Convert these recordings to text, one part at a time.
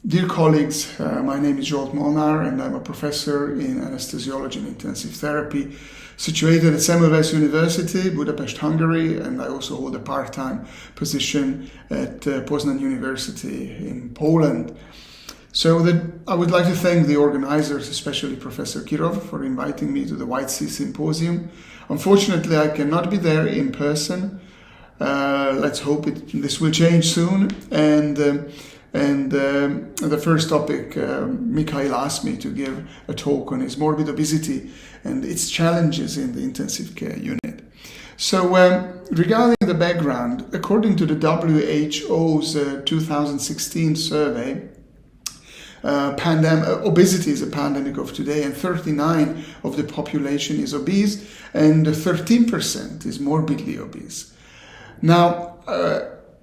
Dear colleagues, my name is Molnara and I'm a professor in anesthesiology and intensive therapy situated at Semmelweis University, Budapest, Hungary, and I also hold a part-time position at Poznan University in Poland. So I would like to thank the organizers, especially Professor Kirov, for inviting me to the White Sea Symposium. Unfortunately, I cannot be there in person. Let's hope this will change soon. And the first topic, Mikhail asked me to give a talk on his morbid obesity and its challenges in the intensive care unit. So regarding the background, according to the WHO's 2016 survey, obesity is a pandemic of today, and 39% of the population is obese and 13% is morbidly obese. Now,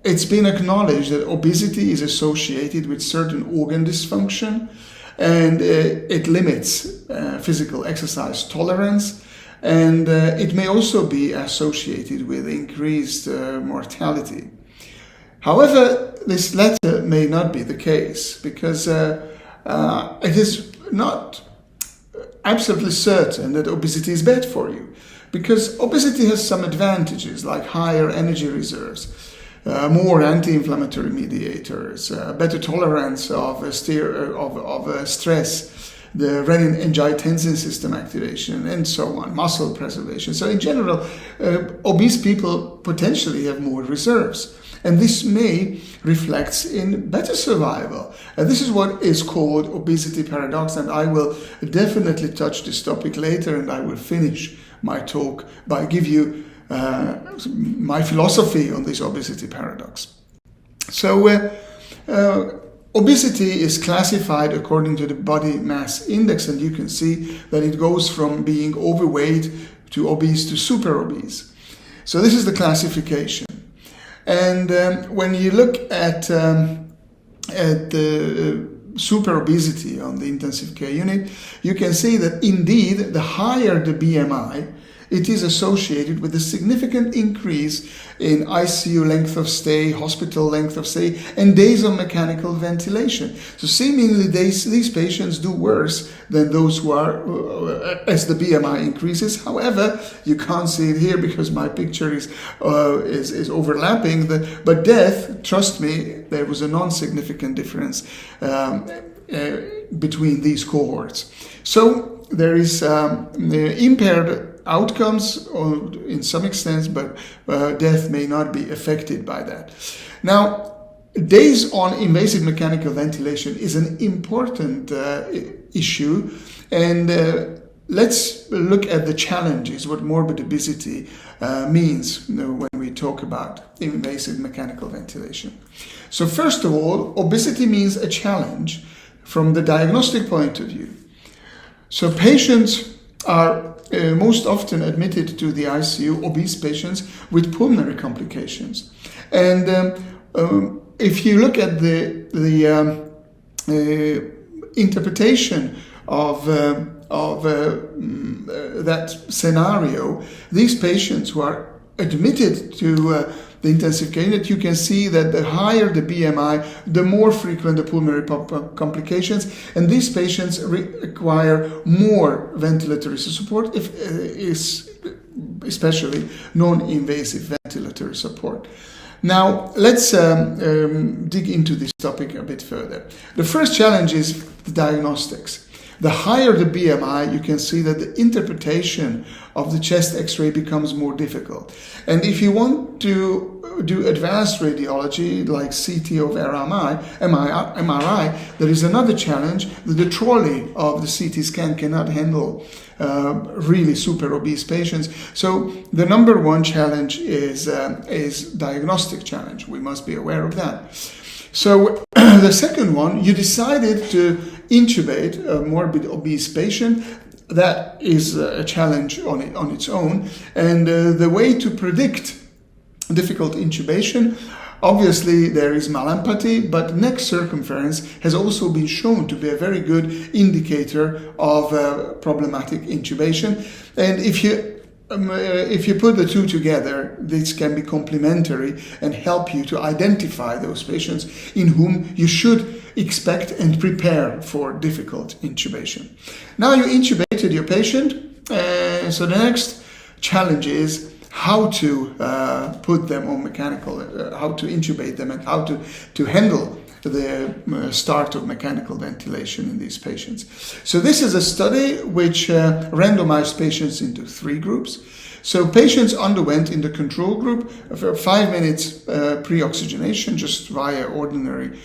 it's been acknowledged that obesity is associated with certain organ dysfunction, and it limits physical exercise tolerance, and it may also be associated with increased mortality. However, this latter may not be the case, because it is not absolutely certain that obesity is bad for you, because obesity has some advantages like higher energy reserves, more anti-inflammatory mediators, better tolerance of stress, the renin-angiotensin system activation, and so on, muscle preservation. So in general, obese people potentially have more reserves, and this may reflect in better survival. And this is what is called obesity paradox, and I will definitely touch this topic later, and I will finish my talk by give you my philosophy on this obesity paradox. So obesity is classified according to the body mass index, and you can see that it goes from being overweight to obese to super obese. So this is the classification. And when you look at the super obesity on the intensive care unit, you can see that indeed the higher the BMI, it is associated with a significant increase in ICU length of stay, hospital length of stay, and days on mechanical ventilation. So seemingly these patients do worse than those who are, as the BMI increases. However, you can't see it here because my picture is overlapping. But death, trust me, there was a non-significant difference between these cohorts. So there is impaired outcomes in some extent, but death may not be affected by that. Now, days on invasive mechanical ventilation is an important issue, and let's look at the challenges, what morbid obesity means when we talk about invasive mechanical ventilation. So first of all, obesity means a challenge from the diagnostic point of view. So patients are most often admitted to the ICU, obese patients with pulmonary complications. And if you look at the interpretation of that scenario, these patients who are admitted to the intensive care unit, you can see that the higher the BMI, the more frequent the pulmonary complications, and these patients require more ventilatory support, especially non-invasive ventilatory support. Now, let's dig into this topic a bit further. The first challenge is the diagnostics. The higher the BMI, you can see that the interpretation of the chest X-ray becomes more difficult. And if you want to do advanced radiology like CT or MRI, there is another challenge that the trolley of the CT scan cannot handle really super obese patients. So the number one challenge is diagnostic challenge. We must be aware of that. So the second one, you decided to intubate a morbid obese patient. That is a challenge on its own. And the way to predict difficult intubation, obviously there is malempathy, but neck circumference has also been shown to be a very good indicator of problematic intubation. And if you if you put the two together, this can be complementary and help you to identify those patients in whom you should expect and prepare for difficult intubation. Now you intubated your patient, so the next challenge is how to put them on mechanical, how to intubate them, and how to handle the start of mechanical ventilation in these patients. So this is a study which randomized patients into 3 groups. So patients underwent in the control group for 5 minutes pre-oxygenation just via ordinary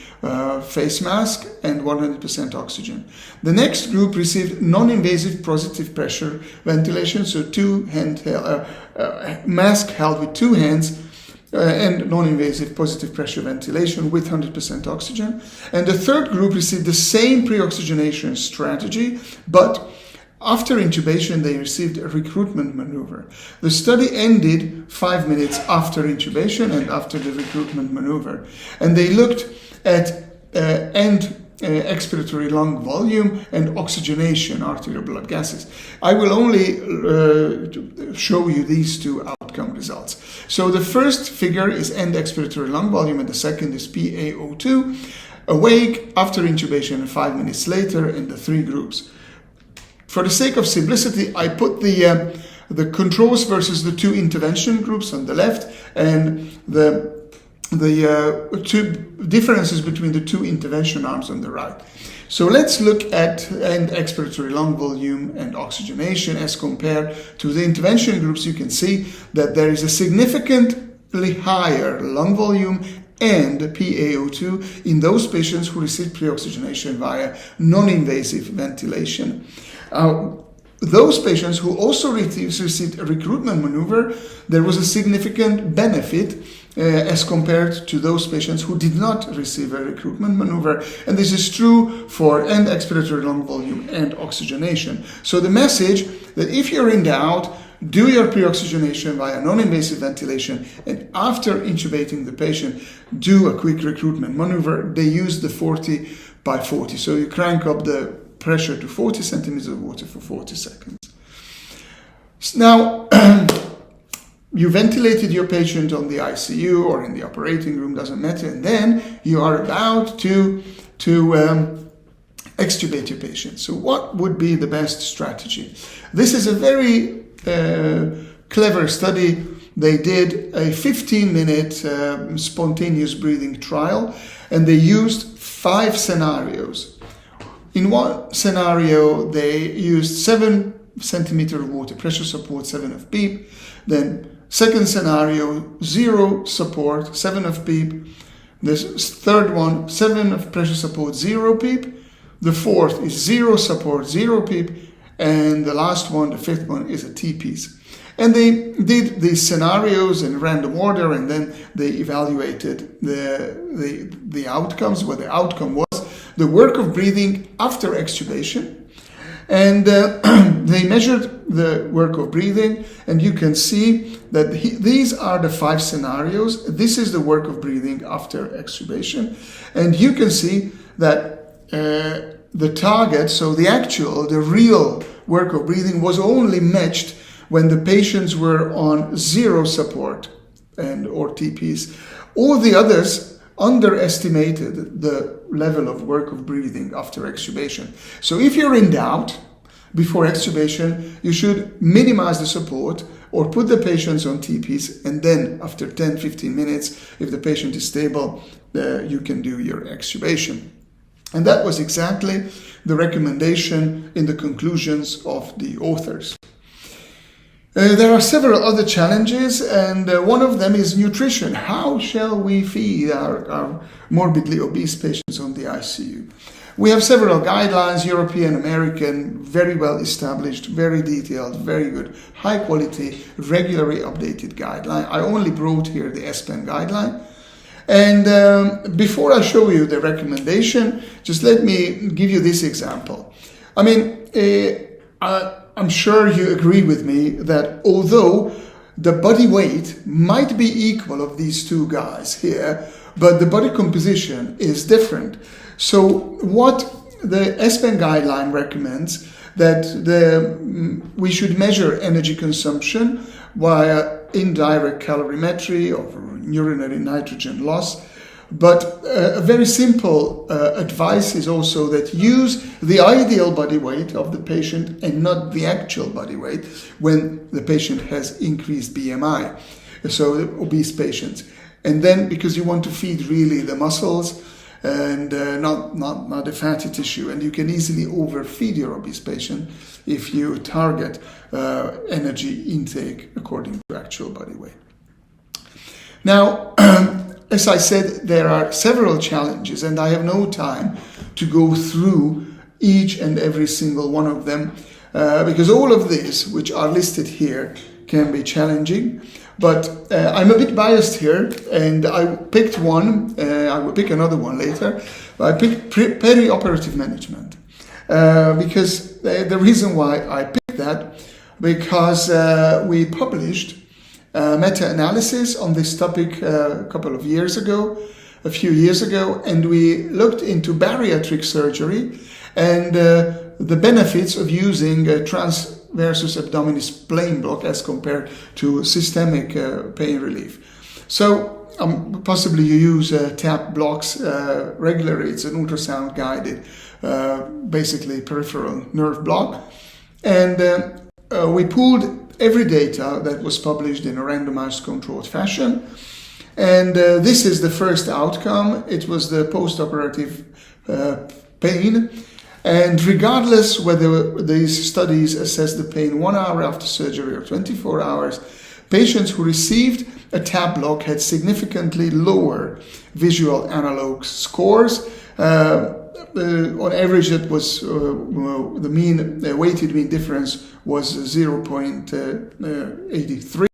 face mask and 100% oxygen. The next group received non-invasive positive pressure ventilation, so mask held with 2 hands, and non-invasive positive pressure ventilation with 100% oxygen. And the third group received the same pre-oxygenation strategy, but after intubation they received a recruitment maneuver. The study ended 5 minutes after intubation and after the recruitment maneuver. And they looked at expiratory lung volume and oxygenation, arterial blood gases. I will only show you these 2 outcome results. So the first figure is end expiratory lung volume and the second is PaO2, awake after intubation and 5 minutes later in the 3 groups. For the sake of simplicity, I put the controls versus the 2 intervention groups on the left and the 2 differences between the 2 intervention arms on the right. So let's look at end expiratory lung volume and oxygenation as compared to the intervention groups. You can see that there is a significantly higher lung volume and PaO2 in those patients who received pre-oxygenation via non-invasive ventilation. Those patients who also received a recruitment maneuver, there was a significant benefit as compared to those patients who did not receive a recruitment maneuver. And this is true for end expiratory lung volume and oxygenation. So the message that if you're in doubt, do your pre-oxygenation via non-invasive ventilation, and after intubating the patient, do a quick recruitment maneuver. They use the 40/40. So you crank up the pressure to 40 centimeters of water for 40 seconds. Now, you ventilated your patient on the ICU or in the operating room, doesn't matter, and then you are about to extubate your patient. So what would be the best strategy? This is a very clever study. They did a 15-minute spontaneous breathing trial, and they used 5 scenarios. In one scenario, they used 7 centimeter of water pressure support, 7 of PEEP. Then second scenario, 0 support, 7 of PEEP. The third one, 7 of pressure support, 0 PEEP. The fourth is 0 support, 0 PEEP. And the last one, the fifth one, is a T-piece. And they did these scenarios in random order, and then they evaluated the outcomes, what the outcome was, the work of breathing after extubation. And they measured the work of breathing, and you can see that these are the 5 scenarios. This is the work of breathing after extubation. And you can see that the target, so the real work of breathing was only matched when the patients were on 0 support or TPs. All the others underestimated the level of work of breathing after extubation. So if you're in doubt before extubation, you should minimize the support or put the patients on TPs, and then after 10-15 minutes, if the patient is stable, you can do your extubation. And that was exactly the recommendation in the conclusions of the authors. There are several other challenges, and one of them is nutrition. How shall we feed our morbidly obese patients on the ICU? We have several guidelines, European, American, very well established, very detailed, very good, high quality, regularly updated guideline. I only brought here the ESPEN guideline. And before I show you the recommendation, just let me give you this example. I mean, I'm sure you agree with me that although the body weight might be equal of these 2 guys here, but the body composition is different. So what the ESPEN guideline recommends, that we should measure energy consumption via indirect calorimetry or urinary nitrogen loss. But a very simple advice is also that use the ideal body weight of the patient and not the actual body weight when the patient has increased BMI, so the obese patients. And then, because you want to feed really the muscles and not the fatty tissue, and you can easily overfeed your obese patient if you target energy intake according to actual body weight. Now, as I said, there are several challenges, and I have no time to go through each and every single one of them, because all of these, which are listed here, can be challenging. But I'm a bit biased here, and I picked one. I will pick another one later. I picked perioperative management, because the reason why I picked that, because we published meta-analysis on this topic a few years ago, and we looked into bariatric surgery and the benefits of using transversus abdominis plain block as compared to systemic pain relief. So possibly you use TAP blocks regularly. It's an ultrasound guided, basically peripheral nerve block, and we pooled every data that was published in a randomized controlled fashion. And this is the first outcome. It was the post-operative pain. And regardless whether these studies assess the pain 1 hour after surgery or 24 hours, patients who received a TAP block had significantly lower visual analog scores. On average, it was the mean weighted mean difference was 0.83,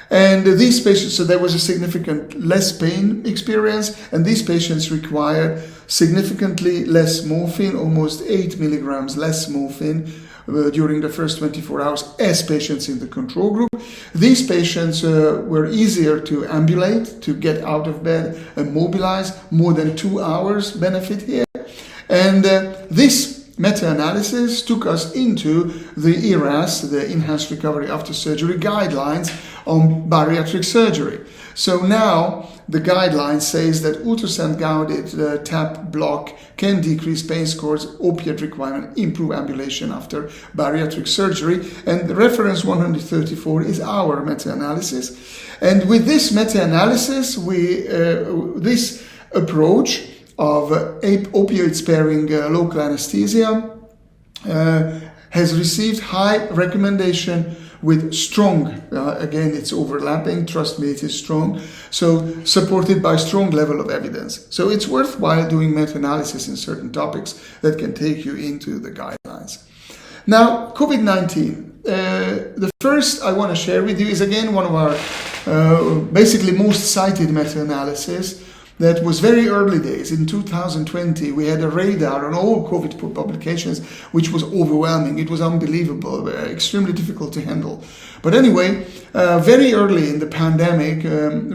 and these patients, so there was a significant less pain experience, and these patients required significantly less morphine, almost 8 milligrams less morphine during the first 24 hours as patients in the control group. These patients were easier to ambulate, to get out of bed and mobilize, more than 2 hours benefit here. And this meta-analysis took us into the ERAS, the Enhanced Recovery After Surgery guidelines on bariatric surgery. So now the guideline says that ultrasound-guided TAP block can decrease pain scores, opiate requirement, improve ambulation after bariatric surgery. And the reference 134 is our meta-analysis. And with this meta-analysis, this approach of opioid-sparing local anesthesia has received high recommendation with strong, again it's overlapping, trust me it is strong, so supported by strong level of evidence. So it's worthwhile doing meta-analysis in certain topics that can take you into the guidelines. Now, COVID-19. The first I want to share with you is again one of our basically most cited meta-analysis. That was very early days. In 2020, we had a radar on all COVID publications, which was overwhelming. It was unbelievable, extremely difficult to handle. But anyway, very early in the pandemic,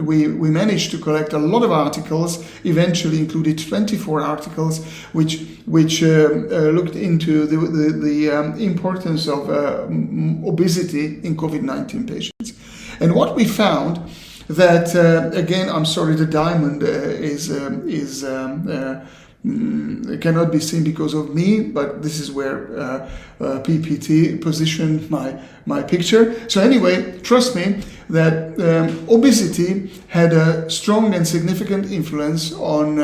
we managed to collect a lot of articles, eventually included 24 articles, which looked into the importance of obesity in COVID-19 patients. And what we found that again, I'm sorry, the diamond cannot be seen because of me, but this is where PPT positioned my picture. So anyway, trust me that obesity had a strong and significant influence on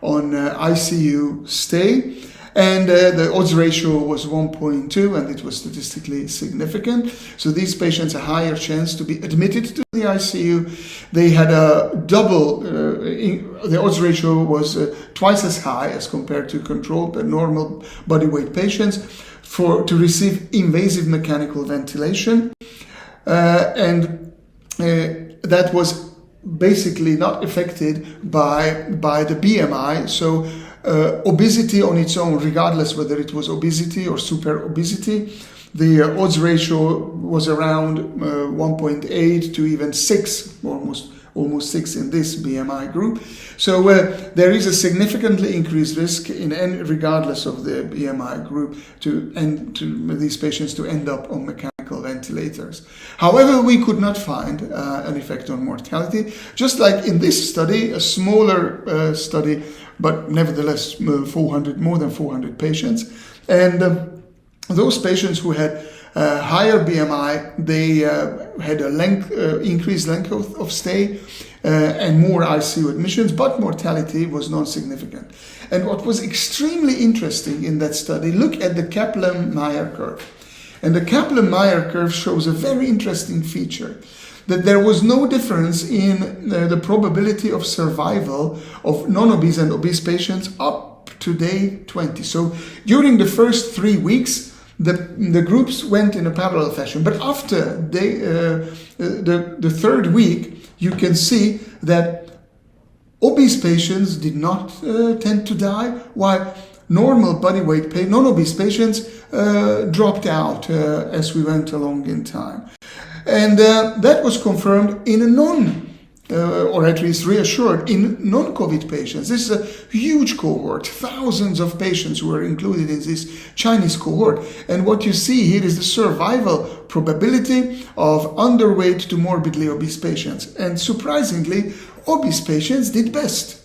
ICU stay. And the odds ratio was 1.2, and it was statistically significant. So these patients had a higher chance to be admitted to the ICU. They had a double, the odds ratio was twice as high as compared to controlled but normal body weight patients to receive invasive mechanical ventilation. And that was basically not affected by the BMI. So obesity on its own, regardless whether it was obesity or super obesity, the odds ratio was around 1.8 to even 6, almost almost 6 in this BMI group. So there is a significantly increased risk regardless of the BMI group to these patients to end up on mechanical ventilators. However, we could not find an effect on mortality, just like in this study, a smaller study, but nevertheless more than 400 patients. And those patients who had higher BMI, they had a increased length of stay and more ICU admissions, but mortality was non-significant. And what was extremely interesting in that study, look at the Kaplan-Meier curve. And the Kaplan-Meier curve shows a very interesting feature, that there was no difference in the probability of survival of non-obese and obese patients up to day 20. So during the first 3 weeks, the groups went in a parallel fashion. But after the third week, you can see that obese patients did not tend to die, while normal body weight non-obese patients dropped out as we went along in time. And that was confirmed in or at least reassured in non-COVID patients. This is a huge cohort, thousands of patients who were included in this Chinese cohort. And what you see here is the survival probability of underweight to morbidly obese patients. And surprisingly, obese patients did best.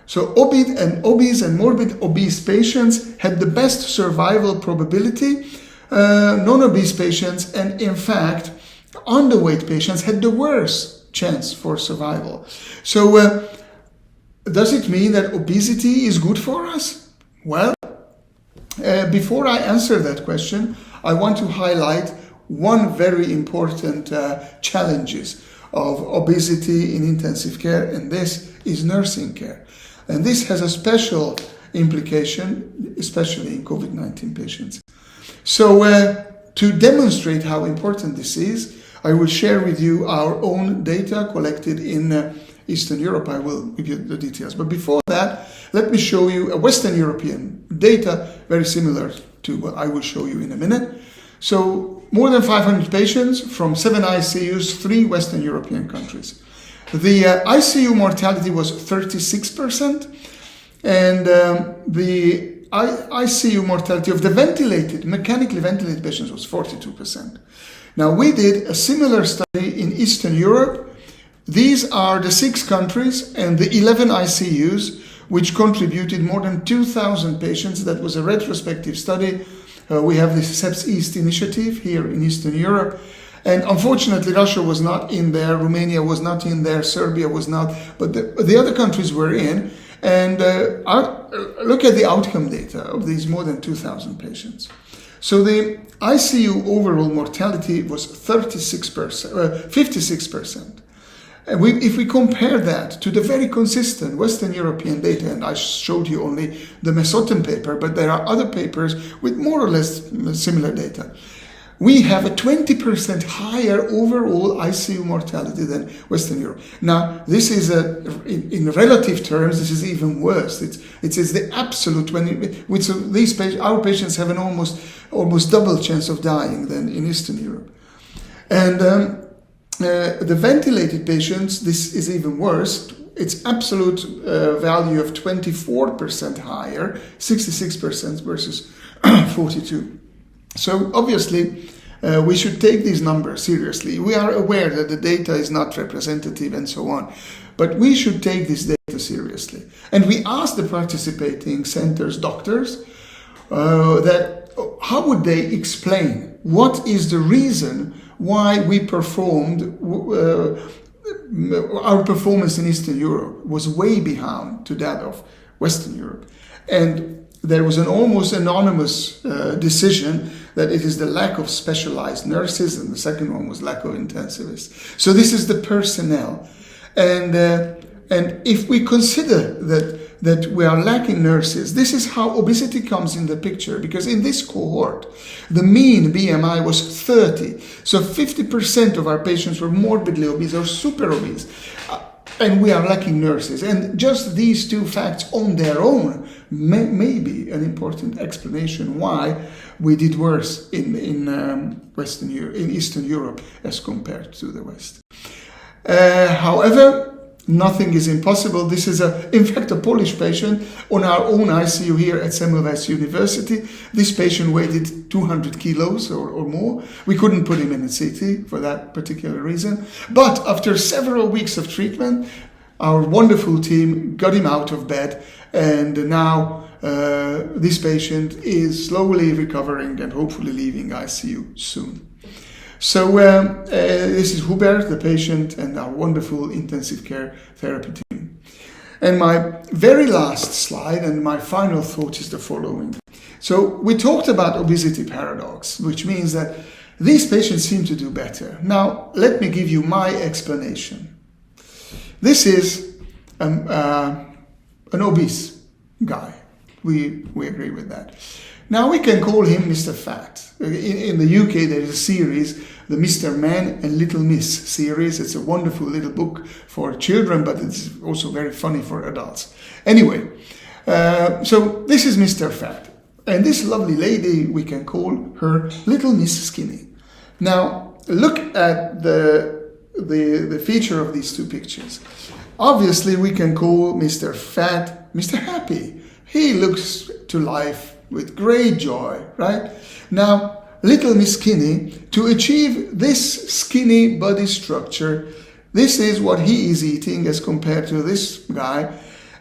So obese and morbid obese patients had the best survival probability. Non-obese patients and in fact underweight patients had the worst chance for survival. So does it mean that obesity is good for us? Well, before I answer that question, I want to highlight one very important challenges of obesity in intensive care, and this is nursing care. And this has a special implication, especially in COVID-19 patients. So to demonstrate how important this is, I will share with you our own data collected in Eastern Europe. I will give you the details. But before that, let me show you a Western European data, very similar to what I will show you in a minute. So more than 500 patients from 7 ICUs, 3 Western European countries. The ICU mortality was 36%, and the ICU mortality of the mechanically ventilated patients was 42%. Now, we did a similar study in Eastern Europe. These are the 6 countries and the 11 ICUs, which contributed more than 2,000 patients. That was a retrospective study. We have the SEPS East initiative here in Eastern Europe. And unfortunately, Russia was not in there, Romania was not in there, Serbia was not, but the other countries were in. And look at the outcome data of these more than 2,000 patients. So the ICU overall mortality was 56%. And if we compare that to the very consistent Western European data, and I showed you only the Mesotem paper, but there are other papers with more or less similar data, we have a 20% higher overall ICU mortality than Western Europe. Now, this is in relative terms, this is even worse. It is the absolute, our patients have an almost double chance of dying than in Eastern Europe. And the ventilated patients, this is even worse. It's absolute value of 24% higher, 66% versus 42%. So obviously, we should take these numbers seriously. We are aware that the data is not representative and so on, but we should take this data seriously. And we asked the participating centers, doctors, that how would they explain what is the reason why we performed, our performance in Eastern Europe was way behind to that of Western Europe. And there was an almost anonymous decision that it is the lack of specialized nurses, and the second one was lack of intensivists. So this is the personnel. And if we consider that we are lacking nurses, this is how obesity comes in the picture, because in this cohort, the mean BMI was 30. So 50% of our patients were morbidly obese or super obese. And we are lacking nurses. And just these two facts on their own may be an important explanation why we did worse in Eastern Europe as compared to the West. However, nothing is impossible. This is, in fact, a Polish patient on our own ICU here at Semmelweis University. This patient weighed 200 kilos or more. We couldn't put him in a CT for that particular reason. But after several weeks of treatment, our wonderful team got him out of bed, and now this patient is slowly recovering and hopefully leaving ICU soon. So this is Hubert, the patient, and our wonderful intensive care therapy team. And my very last slide and my final thought is the following. So we talked about obesity paradox, which means that these patients seem to do better. Now, let me give you my explanation. This is an obese guy. We agree with that. Now we can call him Mr. Fat. In the UK there is a series, the Mr. Man and Little Miss series. It's a wonderful little book for children, but it's also very funny for adults. Anyway, so this is Mr. Fat. And this lovely lady, we can call her Little Miss Skinny. Now look at the feature of these two pictures. Obviously we can call Mr. Fat Mr. Happy. He looks to life with great joy, right? Now, Little Miss Skinny, to achieve this skinny body structure, this is what he is eating as compared to this guy,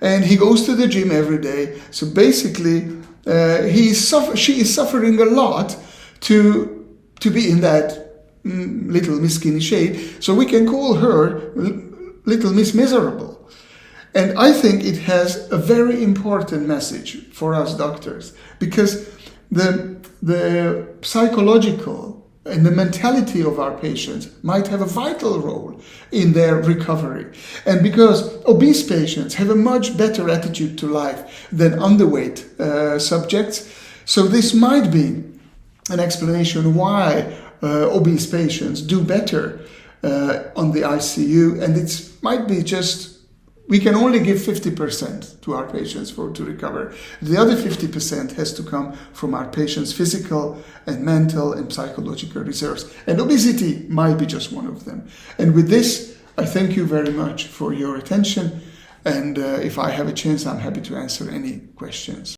and he goes to the gym every day. So basically, she is suffering a lot to be in that Little Miss Skinny shade. So we can call her Little Miss Miserable. And I think it has a very important message for us doctors, because the psychological and the mentality of our patients might have a vital role in their recovery. And because obese patients have a much better attitude to life than underweight subjects, so this might be an explanation why obese patients do better on the ICU, and it might be just we can only give 50% to our patients to recover. The other 50% has to come from our patients' physical and mental and psychological reserves. And obesity might be just one of them. And with this, I thank you very much for your attention. And if I have a chance, I'm happy to answer any questions.